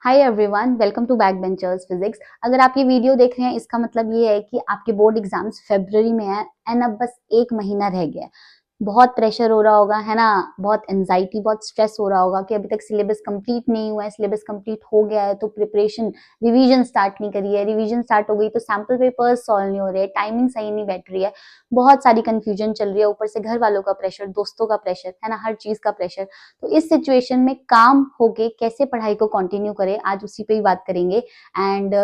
Hi everyone, welcome to back benchers physics. अगर आप ये वीडियो देख रहे हैं इसका मतलब ये है कि आपके बोर्ड एग्जाम्स फरवरी में है एंड अब बस एक महीना रह गया है। बहुत प्रेशर हो रहा होगा, है ना। बहुत एंजाइटी, बहुत स्ट्रेस हो रहा होगा कि अभी तक सिलेबस कंप्लीट नहीं हुआ है। सिलेबस कंप्लीट हो गया है तो प्रिपरेशन, रिवीजन स्टार्ट नहीं करी है। रिवीजन स्टार्ट हो गई तो सैम्पल पेपर्स सॉल्व नहीं हो रहे, टाइमिंग सही नहीं बैठ रही है। बहुत सारी कंफ्यूजन चल रही है, ऊपर से घर वालों का प्रेशर, दोस्तों का प्रेशर, है ना, हर चीज का प्रेशर। तो इस सिचुएशन में काम होके कैसे पढ़ाई को कंटिन्यू करें, आज उसी पे ही बात करेंगे। एंड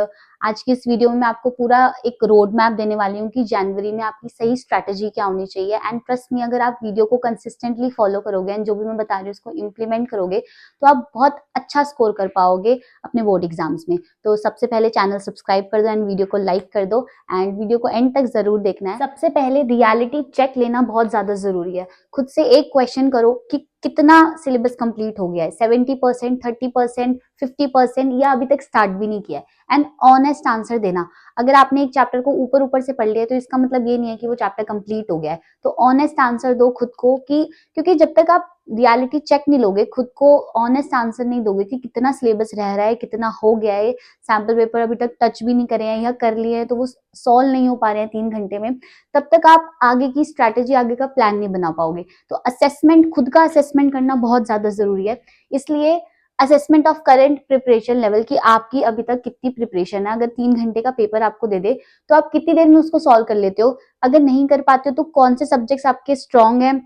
आज की इस वीडियो में मैं आपको पूरा एक रोड मैप देने वाली हूँ कि जनवरी में आपकी सही स्ट्रैटेजी क्या होनी चाहिए। एंड ट्रस्ट मी, अगर आप वीडियो को कंसिस्टेंटली फॉलो करोगे एंड जो भी मैं बता रही हूँ उसको इम्प्लीमेंट करोगे तो आप बहुत अच्छा स्कोर कर पाओगे अपने बोर्ड एग्जाम्स में। तो सबसे पहले चैनल सब्सक्राइब कर दो एंड वीडियो को लाइक कर दो एंड वीडियो को एंड तक जरूर देखना है। सबसे पहले रियलिटी चेक लेना बहुत ज्यादा जरूरी है। खुद से एक क्वेश्चन करो कि कितना सिलेबस कंप्लीट हो गया है, 70%, 30%, 50% या अभी तक स्टार्ट भी नहीं किया है। एंड ऑनेस्ट आंसर देना। अगर आपने एक चैप्टर को ऊपर ऊपर से पढ़ लिया तो इसका मतलब ये नहीं है कि वो चैप्टर कंप्लीट हो गया है। तो ऑनेस्ट आंसर दो खुद को, कि क्योंकि जब तक आप रियलिटी चेक नहीं लोगे, खुद को ऑनेस्ट आंसर नहीं दोगे कि कितना सिलेबस रह रहा है, कितना हो गया है, सैम्पल पेपर अभी तक टच भी नहीं करे हैं या कर लिए हैं तो वो सॉल्व नहीं हो पा रहे हैं 3 घंटे में, तब तक आप आगे की स्ट्रैटेजी, आगे का प्लान नहीं बना पाओगे। तो असेसमेंट, खुद का असेसमेंट करना बहुत ज्यादा जरूरी है। इसलिए assessment of current preparation level, की आपकी अभी तक कितनी प्रिपरेशन है। अगर 3 घंटे का पेपर आपको दे दे तो आप कितनी देर में उसको सॉल्व कर लेते हो। अगर नहीं कर पाते हो तो कौन से सब्जेक्ट्स आपके स्ट्रॉन्ग हैं,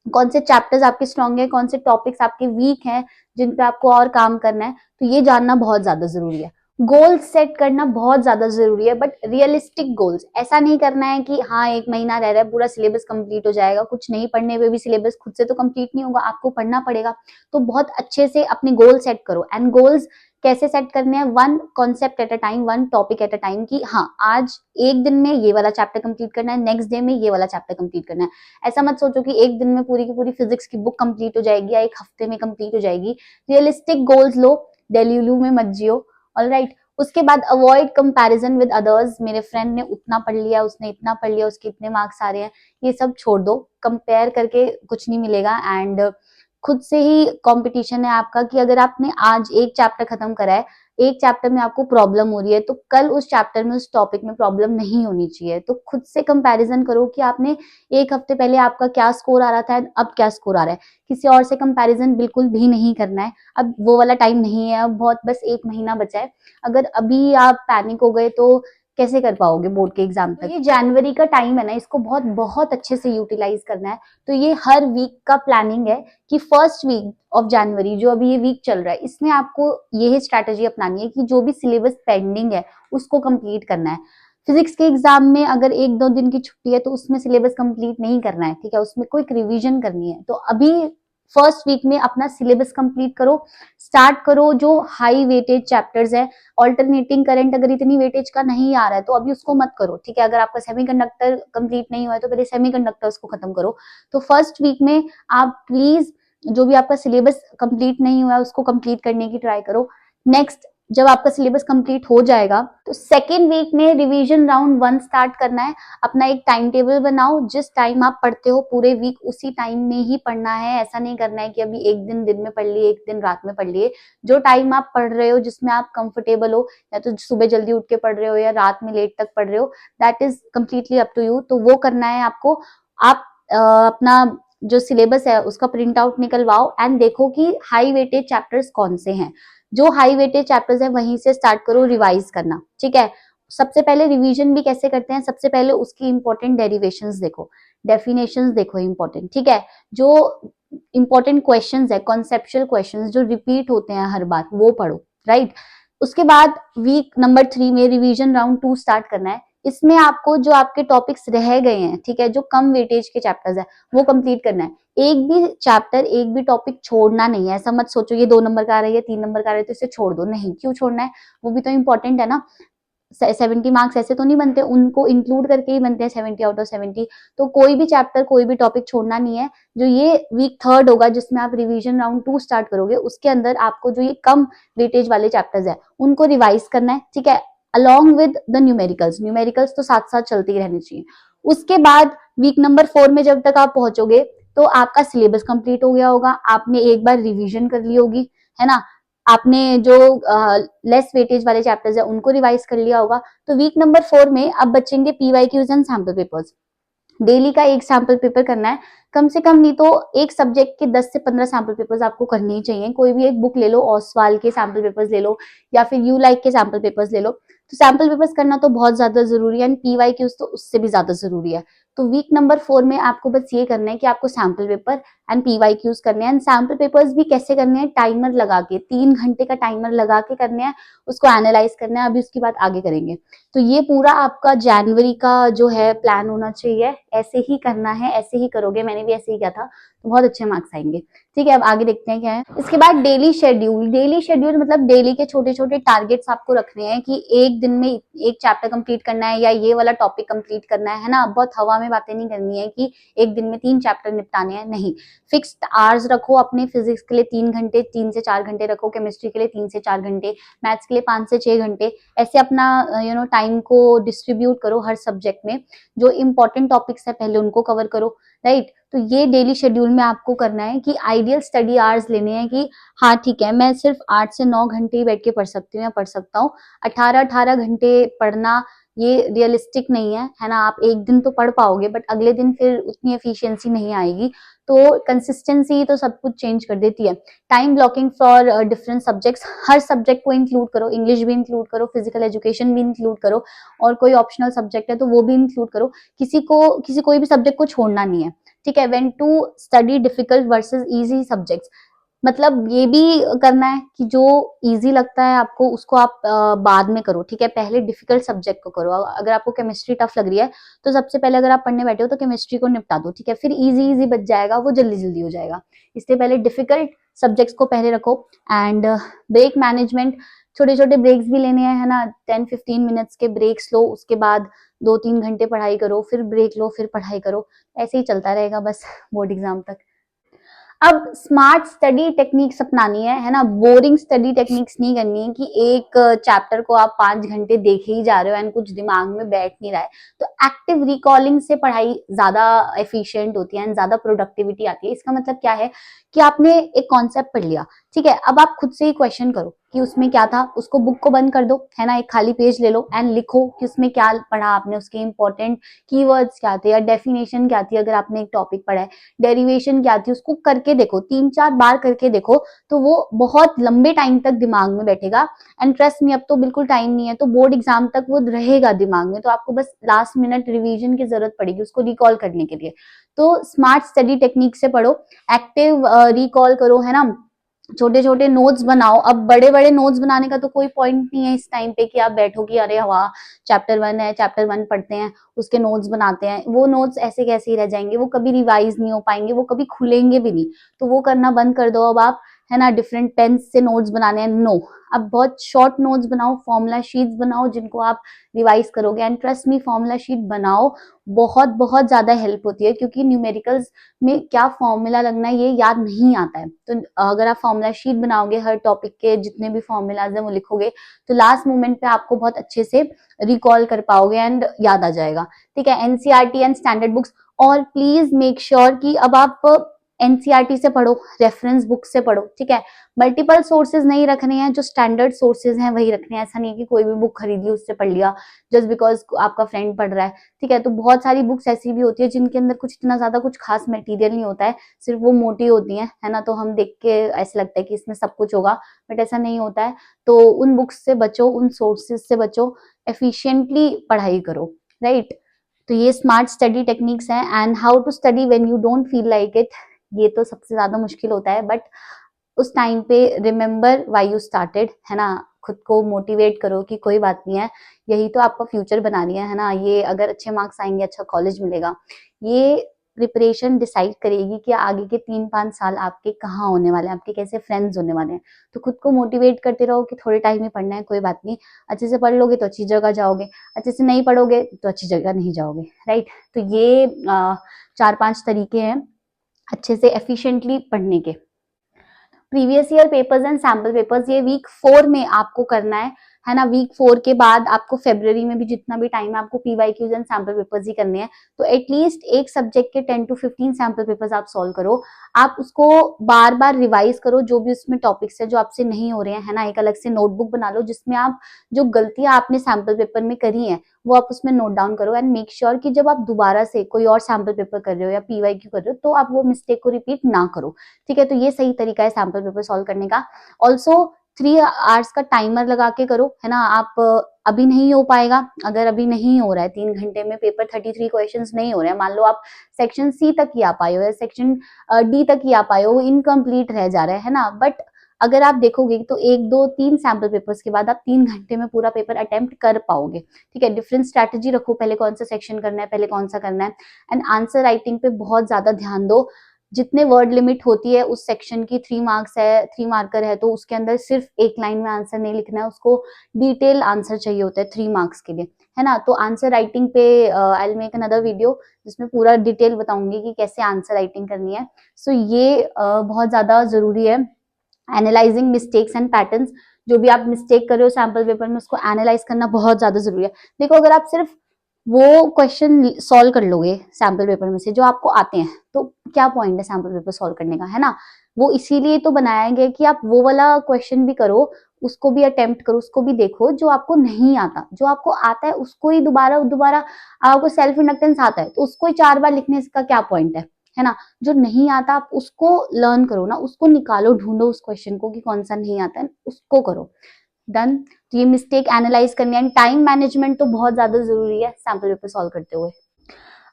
कौन से चैप्टर्स आपके स्ट्रॉन्ग है, कौन से टॉपिक्स आपके वीक हैं जिन पे आपको और काम करना है। तो ये जानना बहुत ज्यादा जरूरी है। गोल्स सेट करना बहुत ज्यादा जरूरी है, बट रियलिस्टिक गोल्स। ऐसा नहीं करना है कि हाँ एक महीना रह रहा है पूरा सिलेबस कंप्लीट हो जाएगा, कुछ नहीं पढ़ने पे भी सिलेबस खुद से तो कंप्लीट नहीं होगा, आपको पढ़ना पड़ेगा। तो बहुत अच्छे से अपने गोल सेट करो। एंड गोल्स कैसे सेट करने हैं, one concept at a time, one topic at a time, कि हाँ आज एक दिन में ये वाला चैप्टर कंप्लीट करना है, नेक्स्ट डे में ये वाला चैप्टर कंप्लीट करना है। ऐसा मत सोचो कि एक दिन में पूरी की पूरी फिजिक्स की बुक कंप्लीट हो जाएगी या एक हफ्ते में कंप्लीट हो जाएगी। रियलिस्टिक गोल्स लो, डेल्यूलू में मत जियो। ऑलराइट। उसके बाद अवॉइड कंपैरिजन विद अदर्स। मेरे फ्रेंड ने उतना पढ़ लिया, उसने इतना पढ़ लिया, उसके इतने मार्क्स आ रहे हैं, ये सब छोड़ दो। कंपेयर करके कुछ नहीं मिलेगा। एंड खुद से ही कंपटीशन है आपका, कि अगर आपने आज एक चैप्टर खत्म करा है, एक चैप्टर में आपको प्रॉब्लम हो रही है तो कल उस चैप्टर में, उस टॉपिक में प्रॉब्लम नहीं होनी चाहिए। तो खुद से कंपैरिजन करो कि आपने एक हफ्ते पहले आपका क्या स्कोर आ रहा था, अब क्या स्कोर आ रहा है। किसी और से कंपैरिजन बिल्कुल भी नहीं करना है। अब वो वाला टाइम नहीं है, अब बहुत, बस एक महीना बचा है। अगर अभी आप पैनिक हो गए तो कैसे कर पाओगे बोर्ड के एग्जाम तक। ये जनवरी का टाइम है ना, इसको बहुत बहुत अच्छे से यूटिलाइज करना है। तो ये हर वीक का प्लानिंग है कि फर्स्ट वीक ऑफ जनवरी, जो अभी ये वीक चल रहा है, इसमें आपको यही स्ट्रैटेजी अपनानी है कि जो भी सिलेबस पेंडिंग है उसको कंप्लीट करना है। फिजिक्स के एग्जाम में अगर 1-2 दिन की छुट्टी है तो उसमें सिलेबस कंप्लीट नहीं करना है, ठीक है, उसमें कोई रिवीजन करनी है। तो अभी फर्स्ट वीक में अपना सिलेबस कंप्लीट करो। स्टार्ट करो जो हाई वेटेज चैप्टर्स है। ऑल्टरनेटिंग करंट अगर इतनी वेटेज का नहीं आ रहा है तो अभी उसको मत करो, ठीक है। अगर आपका सेमीकंडक्टर कंप्लीट नहीं हुआ है तो पहले सेमीकंडक्टर्स को खत्म करो। तो फर्स्ट वीक में आप प्लीज जो भी आपका सिलेबस कंप्लीट नहीं हुआ है उसको कंप्लीट करने की ट्राई करो। नेक्स्ट, जब आपका सिलेबस कंप्लीट हो जाएगा तो सेकेंड वीक में रिवीजन राउंड 1 स्टार्ट करना है। अपना एक टाइम टेबल बनाओ, जिस टाइम आप पढ़ते हो पूरे वीक उसी टाइम में ही पढ़ना है। ऐसा नहीं करना है कि अभी एक दिन में पढ़ लिए, एक दिन रात में पढ़ लिए। जो टाइम आप पढ़ रहे हो, जिसमें आप कंफर्टेबल हो, या तो सुबह जल्दी उठ के पढ़ रहे हो या रात में लेट तक पढ़ रहे हो, that is completely up to you. तो वो करना है आपको। आप अपना जो सिलेबस है उसका प्रिंट आउट निकलवाओ एंड देखो कि हाई वेटेज चैप्टर्स कौन से हैं। जो हाई वेटेज चैप्टर्स है वहीं से स्टार्ट करो रिवाइज करना, ठीक है। सबसे पहले रिवीजन भी कैसे करते हैं, सबसे पहले उसकी इंपॉर्टेंट डेरिवेशंस देखो, डेफिनेशंस देखो इंपॉर्टेंट, ठीक है। जो इंपॉर्टेंट क्वेश्चंस है, कॉन्सेप्चुअल क्वेश्चंस जो रिपीट होते हैं हर बार, वो पढ़ो, राइट। उसके बाद वीक नंबर 3 में रिवीजन राउंड 2 स्टार्ट करना है। इसमें आपको जो आपके टॉपिक्स रह गए हैं, ठीक है, जो कम वेटेज के चैप्टर्स है, वो कंप्लीट करना है। एक भी चैप्टर, एक भी टॉपिक छोड़ना नहीं है। ऐसा मत सोचो ये 2 नंबर का आ रहा है, 3 नंबर का आ रहा है तो इसे छोड़ दो, नहीं, क्यों छोड़ना है, वो भी तो इंपॉर्टेंट है ना। 70 मार्क्स ऐसे तो नहीं बनते, उनको इंक्लूड करके ही बनते हैं 70 आउट ऑफ 70। तो कोई भी चैप्टर, कोई भी टॉपिक छोड़ना नहीं है। जो ये वीक थर्ड होगा जिसमें आप रिवीजन राउंड 2 स्टार्ट करोगे, उसके अंदर आपको जो ये कम वेटेज वाले चैप्टर्स है उनको रिवाइज करना है, ठीक है, along with the numericals. Numericals तो साथ साथ चलते ही रहने चाहिए। उसके बाद वीक नंबर 4 में जब तक आप पहुंचोगे तो आपका सिलेबस कंप्लीट हो गया होगा, आपने एक बार रिवीजन कर ली होगी, है ना। आपने जो लेस वेटेज वाले चैप्टर्स है उनको रिवाइज कर लिया होगा। तो वीक नंबर 4 में अब बचेंगे PYQs and sample papers. Daily का एक सैम्पल पेपर करना है, कम से कम नहीं तो एक सब्जेक्ट के 10 से 15 सैम्पल पेपर्स आपको करने ही चाहिए। कोई भी एक बुक ले लो, ओसवाल के सैम्पल पेपर्स ले लो या फिर यू लाइक के सैम्पल पेपर्स ले लो। तो सैम्पल पेपर्स करना तो बहुत ज्यादा जरूरी है एंड पीवाईक्यूज तो उससे भी ज्यादा जरूरी है। तो वीक नंबर 4 में आपको बस ये करना है कि आपको सैम्पल पेपर एंड पीवाईक्यूज करने हैं। एंड सैम्पल पेपर्स भी कैसे करने हैं, टाइमर लगा के, 3 घंटे का टाइमर लगा के करने हैं, उसको एनालाइज करना है। अभी उसकी बात आगे करेंगे। तो ये पूरा आपका जनवरी का जो है प्लान होना चाहिए, ऐसे ही करना है, ऐसे ही करोगे, मैंने भी ऐसे ही किया था, तो बहुत अच्छे मार्क्स आएंगे। ठीक है, अब आगे देखते हैं क्या है। इसके बाद डेली शेड्यूल। डेली शेड्यूल मतलब डेली के छोटे छोटे टारगेट्स आपको रखने हैं कि एक दिन में एक चैप्टर कंप्लीट करना है या ये वाला टॉपिक कंप्लीट करना है ना। बहुत हवा में बातें नहीं करनी है कि एक दिन में 3 चैप्टर निपटाने हैं, नहीं। फिक्स्ड आवर्स रखो अपने, फिजिक्स के लिए 3 घंटे, 3 से 4 घंटे रखो, केमिस्ट्री के लिए 3 से 4 घंटे, मैथ्स के लिए 5 से 6 घंटे। ऐसे अपना टाइम को डिस्ट्रीब्यूट करो हर सब्जेक्ट में। जो इंपॉर्टेंट टॉपिक्स है पहले उनको कवर करो, राइट। तो ये डेली शेड्यूल में आपको करना है कि आइडियल स्टडी आवर्स लेने हैं कि हाँ ठीक है, मैं सिर्फ 8 से 9 घंटे ही बैठ के पढ़ सकती हूँ या पढ़ सकता हूँ। 18-18 घंटे पढ़ना ये रियलिस्टिक नहीं है ना। आप एक दिन तो पढ़ पाओगे बट अगले दिन फिर उतनी एफिशिएंसी नहीं आएगी। तो कंसिस्टेंसी तो सब कुछ चेंज कर देती है। Time blocking for different subjects, her subject को इंक्लूड करो, इंग्लिश भी इंक्लूड करो, फिजिकल एजुकेशन भी इंक्लूड करो, और कोई ऑप्शनल सब्जेक्ट है तो वो भी इंक्लूड करो। कोई भी सब्जेक्ट को छोड़ना नहीं है। ठीक है, when to study difficult versus easy subjects, मतलब ये भी करना है कि जो इजी लगता है आपको उसको आप बाद में करो। ठीक है, पहले डिफिकल्ट सब्जेक्ट को करो। अगर आपको केमिस्ट्री टफ लग रही है तो सबसे पहले अगर आप पढ़ने बैठे हो तो केमिस्ट्री को निपटा दो। ठीक है, फिर इजी इजी बच जाएगा, वो जल्दी जल्दी हो जाएगा। इसलिए पहले डिफिकल्ट सब्जेक्ट्स को पहले रखो। एंड ब्रेक मैनेजमेंट, छोटे छोटे ब्रेक्स भी लेने हैं, है ना। 10-15 मिनट्स के ब्रेक्स लो, उसके बाद 2-3 घंटे पढ़ाई करो, फिर ब्रेक लो, फिर पढ़ाई करो। ऐसे ही चलता रहेगा बस बोर्ड एग्जाम तक। अब स्मार्ट स्टडी टेक्निक्स अपनानी है ना। बोरिंग स्टडी टेक्निक्स नहीं करनी है कि एक चैप्टर को आप 5 घंटे देखे ही जा रहे हो एंड कुछ दिमाग में बैठ नहीं रहा है। तो एक्टिव रिकॉलिंग से पढ़ाई ज्यादा एफिशिएंट होती है एंड ज्यादा प्रोडक्टिविटी आती है। इसका मतलब क्या है कि आपने एक कॉन्सेप्ट पढ़ लिया, ठीक है, अब आप खुद से ही क्वेश्चन करो कि उसमें क्या था। उसको बुक को बंद कर दो, है ना, एक खाली पेज ले लो एंड लिखो कि उसमें क्या पढ़ा आपने, उसके इंपॉर्टेंट कीवर्ड्स क्या थे या डेफिनेशन क्या थी। अगर आपने एक टॉपिक पढ़ा है, डेरिवेशन क्या थी, उसको करके देखो, 3-4 बार करके देखो, तो वो बहुत लंबे टाइम तक दिमाग में बैठेगा। एंड ट्रस्ट मी, अब तो बिल्कुल टाइम नहीं है, तो बोर्ड एग्जाम तक वो रहेगा दिमाग में। तो आपको बस लास्ट मिनट रिवीजन की जरूरत पड़ेगी उसको रिकॉल करने के लिए। तो स्मार्ट स्टडी टेक्निक से पढ़ो, एक्टिव रिकॉल करो, है ना। छोटे छोटे नोट्स बनाओ। अब बड़े बड़े नोट्स बनाने का तो कोई पॉइंट नहीं है इस टाइम पे कि आप बैठो कि अरे वाह चैप्टर 1 है, चैप्टर 1 पढ़ते हैं, उसके नोट्स बनाते हैं। वो नोट्स ऐसे कैसे ही रह जाएंगे, वो कभी रिवाइज नहीं हो पाएंगे, वो कभी खुलेंगे भी नहीं। तो वो करना बंद कर दो अब आप, है ना। डिफरेंट पेन्स से नोट्स बनाने हैं, नो। अब बहुत शॉर्ट नोट्स बनाओ, फॉर्मूला शीट्स बनाओ जिनको आप रिवाइज करोगे। And trust me, formula sheet बनाओ, बहुत बहुत ज्यादा हेल्प होती है, क्योंकि न्यूमेरिकल्स में क्या फॉर्मूला लगना है ये याद नहीं आता है। तो अगर आप फॉर्मूला शीट बनाओगे, हर टॉपिक के जितने भी फॉर्मूलाज हैं वो लिखोगे, तो लास्ट मोमेंट पे आपको बहुत अच्छे से रिकॉल कर पाओगे एंड याद आ जाएगा। ठीक है, एनसीईआरटी एंड स्टैंडर्ड बुक्स, और प्लीज मेक श्योर कि अब आप एनसीईआरटी से पढ़ो, रेफरेंस बुक से पढ़ो। ठीक है, मल्टीपल सोर्सेज नहीं रखने हैं, जो स्टैंडर्ड सोर्सेज हैं वही रखने हैं। ऐसा नहीं है कि कोई भी बुक खरीद ली उससे पढ़ लिया जस्ट बिकॉज आपका फ्रेंड पढ़ रहा है। ठीक है, तो बहुत सारी बुक्स ऐसी भी होती है जिनके अंदर कुछ इतना ज्यादा कुछ खास मटेरियल नहीं होता है, सिर्फ वो मोटी होती है ना। तो हम देख के ऐसा लगता है कि इसमें सब कुछ होगा, बट ऐसा नहीं होता है। तो उन बुक्स से बचो, उन सोर्सेज से बचो, एफिशिएंटली पढ़ाई करो, राइट। तो ये स्मार्ट स्टडी टेक्निक्स हैं। And how to study when you don't feel like it, ये तो सबसे ज्यादा मुश्किल होता है, बट उस टाइम पे रिमेम्बर व्हाई यू स्टार्टेड, है ना। खुद को मोटिवेट करो कि कोई बात नहीं है, यही तो आपका फ्यूचर बना रही है ना। ये अगर अच्छे मार्क्स आएंगे, अच्छा कॉलेज मिलेगा, ये प्रिपरेशन डिसाइड करेगी कि आगे के 3-5 साल आपके कहाँ होने वाले हैं, आपके कैसे फ्रेंड्स होने वाले हैं। तो खुद को मोटिवेट करते रहो कि थोड़े टाइम ही पढ़ना है, कोई बात नहीं, अच्छे से पढ़ लोगे तो अच्छी जगह जाओगे, अच्छे से नहीं पढ़ोगे तो अच्छी जगह नहीं जाओगे, राइट। तो ये 4-5 तरीके हैं अच्छे से एफिशिएंटली पढ़ने के। Previous year papers and sample papers ये वीक 4 में आपको करना है है ना। वीक 4 के बाद आपको फेब्रुअरी में भी जितना भी टाइम है आपको पीवाईक्यूज एंड सैम्पल पेपर्स ही करने हैं। तो एटलीस्ट एक सब्जेक्ट के 10 to 15 सैम्पल पेपर्स आप सॉल्व करो। आप उसको बार बार रिवाइज करो, जो भी उसमें टॉपिक्स है जो आपसे नहीं हो रहे हैं, है ना। एक अलग से नोटबुक बना लो जिसमें आप जो गलतियां आपने सैम्पल पेपर में करी हैं वो आप उसमें नोट डाउन करो, एंड मेक श्योर कि जब आप दोबारा से कोई और सैम्पल पेपर कर रहे हो या पीवाईक्यू कर रहे हो तो आप वो मिस्टेक को रिपीट ना करो, ठीक है। तो ये सही तरीका है सैम्पल पेपर सॉल्व करने का। ऑल्सो 3 आवर्स का टाइमर लगा के करो, है ना। आप अभी नहीं हो पाएगा, अगर अभी नहीं हो रहा है 3 घंटे में पेपर 33 क्वेश्चंस नहीं हो रहे हैं, मान लो आप सेक्शन सी तक ही आ पाए हो या सेक्शन डी तक ही आ पाए हो, इनकम्प्लीट रह जा रहा है ना। बट अगर आप देखोगे तो 1 2 3 सैम्पल पेपर्स के बाद आप 3 घंटे में पूरा पेपर अटेम्प्ट कर पाओगे, ठीक है। डिफरेंट स्ट्रैटेजी रखो, पहले कौन सा सेक्शन करना है, पहले कौन सा करना है, एंड आंसर राइटिंग पे बहुत ज्यादा ध्यान दो। जितने वर्ड लिमिट होती है उस सेक्शन की 3 मार्क्स है, 3 मार्कर है, तो उसके अंदर सिर्फ एक लाइन में आंसर नहीं लिखना है, उसको डिटेल आंसर चाहिए होता है 3 मार्क्स के लिए, है ना। तो आंसर राइटिंग पे I will make another video जिसमें पूरा डिटेल बताऊंगी कि कैसे आंसर राइटिंग करनी है। सो ये बहुत ज्यादा जरूरी है। एनालाइजिंग मिस्टेक्स एंड पैटर्न्स, जो भी आप मिस्टेक कर रहे हो सैम्पल पेपर में उसको एनालाइज करना बहुत ज्यादा जरूरी है। देखो अगर आप सिर्फ वो क्वेश्चन सॉल्व कर लोगे सैम्पल पेपर में से जो आपको आते हैं तो क्या पॉइंट है सैम्पल पेपर सॉल्व करने का, है ना। वो इसीलिए तो बनाया गया कि आप वो वाला क्वेश्चन भी करो, उसको भी अटेम्प्ट करो, उसको भी देखो। जो आपको नहीं आता, जो आपको आता है उसको ही दोबारा दोबारा, आपको सेल्फ इंडक्टेंस आता है तो उसको ही 4 बार लिखने का क्या पॉइंट है ना। जो नहीं आता आप उसको लर्न करो ना, उसको निकालो, ढूंढो उस क्वेश्चन को कि कौन सा नहीं आता है, उसको करो। डन। तो ये मिस्टेक एनालाइज करनी है, टाइम मैनेजमेंट तो बहुत ज्यादा जरूरी है सैम्पल पेपर सॉल्व करते हुए।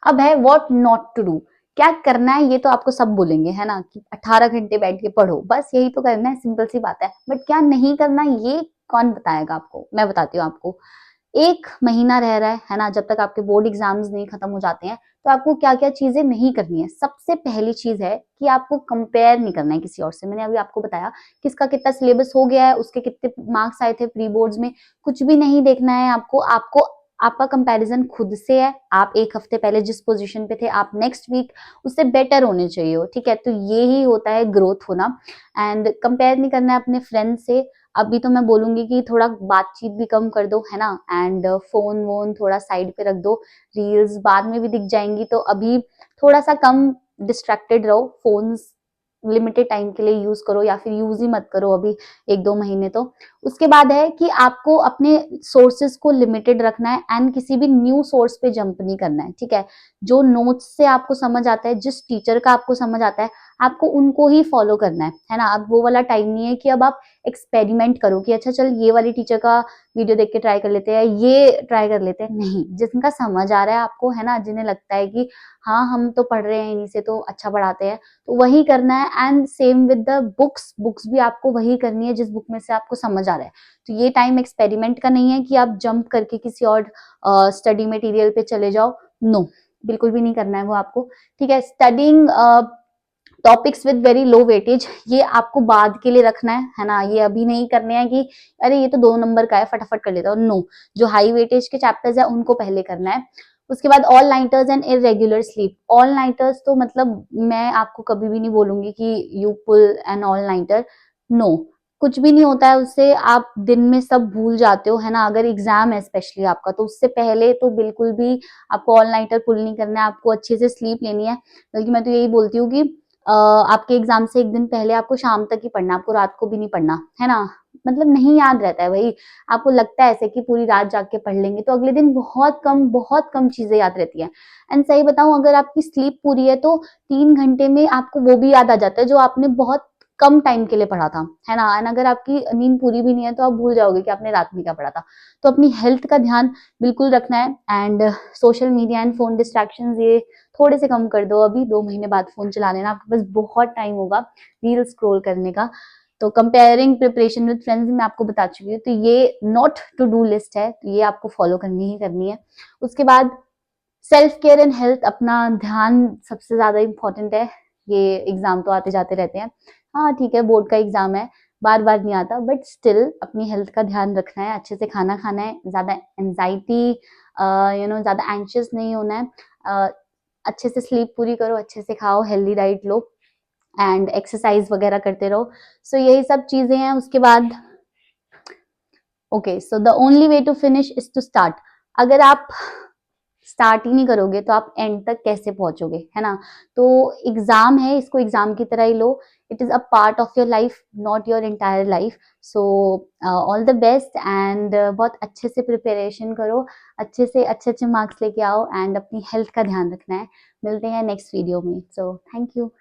अब है व्हाट नॉट टू डू, क्या करना है ये तो आपको सब बोलेंगे, है ना, कि 18 घंटे बैठ के पढ़ो, बस यही तो करना है, सिंपल सी बात है। बट क्या नहीं करना ये कौन बताएगा आपको, मैं बताती हूँ आपको। 1 महीना रह रहा है ना, जब तक आपके बोर्ड एग्जाम्स नहीं खत्म हो जाते हैं, तो आपको क्या क्या चीजें नहीं करनी है। सबसे पहली चीज है कि आपको कंपेयर नहीं करना है किसी और से। मैंने अभी आपको बताया किसका कितना सिलेबस हो गया है, उसके कितने मार्क्स आए थे प्री बोर्ड्स में, कुछ भी नहीं देखना है आपको। आपको आपका कंपैरिजन खुद से है, आप 1 हफ्ते पहले जिस पोजीशन पे थे आप नेक्स्ट वीक उससे बेटर होने चाहिए हो, ठीक है। तो ये ही होता है ग्रोथ होना, एंड कंपेयर नहीं करना है अपने फ्रेंड से। अभी तो मैं बोलूंगी कि थोड़ा बातचीत भी कम कर दो, है ना, एंड फोन वोन थोड़ा साइड पे रख दो, रील्स बाद में भी दिख जाएंगी, तो अभी थोड़ा सा कम डिस्ट्रैक्टेड रहो। फोन्स लिमिटेड टाइम के लिए यूज करो या फिर यूज ही मत करो अभी 1 2 महीने तो। उसके बाद है कि आपको अपने सोर्सेज को लिमिटेड रखना है एंड किसी भी न्यू सोर्स पे जंप नहीं करना है, ठीक है। जो नोट्स से आपको समझ आता है, जिस टीचर का आपको समझ आता है, आपको उनको ही फॉलो करना है ना। अब वो वाला टाइम नहीं है कि अब आप एक्सपेरिमेंट करो कि अच्छा चल ये वाली टीचर का वीडियो देख के ट्राई कर लेते हैं, ये ट्राई कर लेते हैं, नहीं। जिनका समझ आ रहा है आपको, है ना, जिन्हें लगता है कि हाँ हम तो पढ़ रहे हैं इन्हीं से तो अच्छा पढ़ाते हैं, तो वही करना है। And same with the books, books भी आपको वही करनी है जिस बुक में से आपको समझ आ रहा है। तो ये टाइम एक्सपेरिमेंट का नहीं है कि आप जंप करके किसी और स्टडी मटेरियल पे चले जाओ, नो, बिल्कुल भी नहीं करना है वो आपको, ठीक है। Studying topics with very low weightage, ये आपको बाद के लिए रखना है ना। ये अभी नहीं करने हैं कि अरे ये तो 2 नंबर का है फटाफट कर लेता हूँ, नो। जो हाई वेटेज के चैप्टर्स है उनको पहले करना है। उसके बाद all nighters and irregular sleep. All nighters तो मतलब मैं आपको कभी भी नहीं बोलूंगी कि you pull an all nighter, no, कुछ भी नहीं होता है उससे। आप दिन में सब भूल जाते हो, है ना। अगर एग्जाम है स्पेशली आपका तो उससे पहले तो बिल्कुल भी आपको ऑल नाइटर पुल नहीं करना है, आपको अच्छे से स्लीप लेनी है। बल्कि मैं तो यही बोलती हूँ कि आपके एग्जाम से 1 दिन पहले आपको शाम तक ही पढ़ना, आपको रात को भी नहीं पढ़ना, है ना। मतलब नहीं याद रहता है भाई, आपको लगता है ऐसे कि पूरी रात जाग के पढ़ लेंगे तो अगले दिन बहुत कम चीजें याद रहती है। एंड सही बताऊं, अगर आपकी स्लीप पूरी है तो 3 घंटे में आपको वो भी याद आ जाता है जो आपने बहुत कम टाइम के लिए पढ़ा था, है ना। एंड अगर आपकी नींद पूरी भी नहीं है तो आप भूल जाओगे कि आपने रात में क्या पढ़ा था। तो अपनी हेल्थ का ध्यान बिल्कुल रखना है। And social media and phone distraction ये थोड़े से कम कर दो। अभी 2 महीने बाद फोन चला लेना, आपके पास बहुत टाइम होगा रील स्क्रॉल करने का। तो कंपेयरिंग प्रिपरेशन विद फ्रेंड्स मैं आपको बता चुकी हूँ, तो ये नॉट टू डू लिस्ट है, तो ये आपको फॉलो करनी ही करनी है। उसके बाद सेल्फ केयर एंड हेल्थ, अपना ध्यान सबसे ज्यादा इंपॉर्टेंट है। ये एग्जाम तो आते जाते रहते हैं, हाँ ठीक है बोर्ड का एग्जाम है, बार बार नहीं आता, बट स्टिल अपनी हेल्थ का ध्यान रखना है, अच्छे से खाना खाना है, ज्यादा एंजाइटी ज्यादा एंशियस नहीं होना है, अच्छे से स्लीप पूरी करो, अच्छे से खाओ, healthy diet low, and exercise वगैरह करते रहो। सो यही सब चीजें हैं। उसके बाद okay, so the only way to finish is to start. अगर आप स्टार्ट ही नहीं करोगे तो आप एंड तक कैसे पहुंचोगे, है ना? तो एग्जाम है, इसको एग्जाम की तरह ही लो। It is a part of your life, not your entire life. So all the best and बहुत अच्छे से प्रिपरेशन करो, अच्छे से अच्छे अच्छे मार्क्स लेके आओ एंड अपनी हेल्थ का ध्यान रखना है। मिलते हैं नेक्स्ट वीडियो में। So thank you.